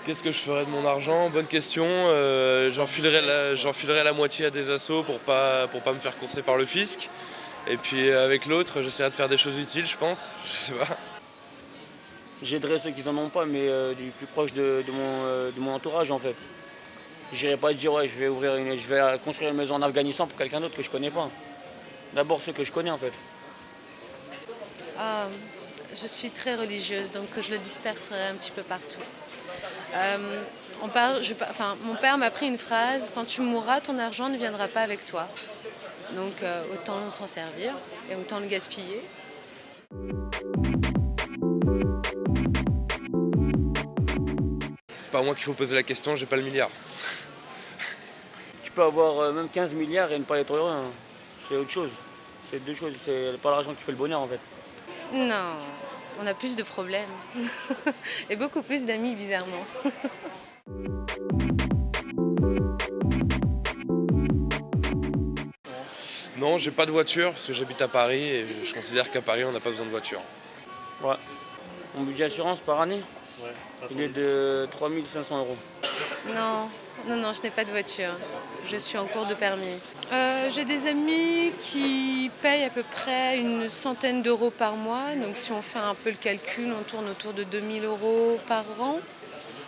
Qu'est-ce que je ferais de mon argent? Bonne question. J'enfilerais la moitié à des assos pour pas me faire courser par le fisc. Et puis avec l'autre, j'essaierais de faire des choses utiles, je pense. Je sais pas. J'aiderais ceux qui n'en ont pas, mais du plus proche de mon entourage en fait. J'irai pas dire ouais, je vais construire une maison en Afghanistan pour quelqu'un d'autre que je connais pas. D'abord ceux que je connais en fait. Ah, je suis très religieuse, donc je le disperserai un petit peu partout. Mon père m'a appris une phrase: quand tu mourras, ton argent ne viendra pas avec toi. Donc autant s'en servir et autant le gaspiller. C'est pas à moi qu'il faut poser la question, j'ai pas le milliard. Tu peux avoir même 15 milliards et ne pas être heureux, hein. C'est autre chose. C'est deux choses, c'est pas l'argent qui fait le bonheur en fait. Non, on a plus de problèmes et beaucoup plus d'amis bizarrement. Non, j'ai pas de voiture parce que j'habite à Paris et je considère qu'à Paris on n'a pas besoin de voiture. Ouais. Mon budget assurance par année, il est de 3 500 €. Non, je n'ai pas de voiture. Je suis en cours de permis. J'ai des amis qui payent à peu près une centaine d'euros par mois. Donc si on fait un peu le calcul, on tourne autour de 2 000 € par an.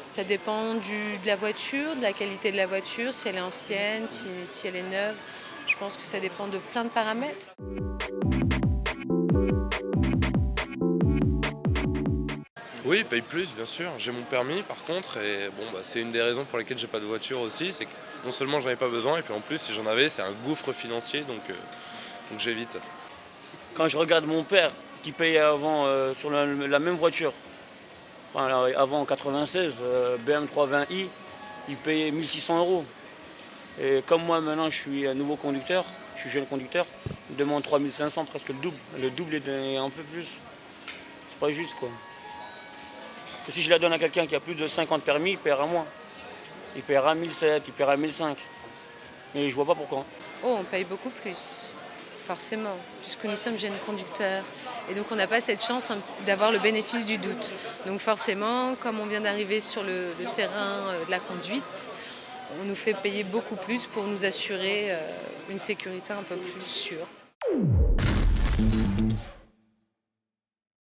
Ça dépend de la voiture, de la qualité de la voiture, si elle est ancienne, si elle est neuve. Je pense que ça dépend de plein de paramètres. Oui, paye plus, bien sûr. J'ai mon permis par contre, et bon, c'est une des raisons pour lesquelles j'ai pas de voiture aussi. C'est que non seulement j'en ai pas besoin, et puis en plus, si j'en avais, c'est un gouffre financier, donc j'évite. Quand je regarde mon père qui payait avant sur la même voiture, enfin avant en 96, BM 320i, il payait 1 600 €. Et comme moi maintenant je suis un nouveau conducteur, je suis jeune conducteur, il demande 3 500, presque le double. Le double est un peu plus. C'est pas juste quoi. Que si je la donne à quelqu'un qui a plus de 50 permis, il paiera moins. Il paiera 1 700, il paiera 1 500. Mais je vois pas pourquoi. Oh, on paye beaucoup plus, forcément, puisque nous sommes jeunes conducteurs. Et donc on n'a pas cette chance d'avoir le bénéfice du doute. Donc forcément, comme on vient d'arriver sur le terrain de la conduite, on nous fait payer beaucoup plus pour nous assurer une sécurité un peu plus sûre.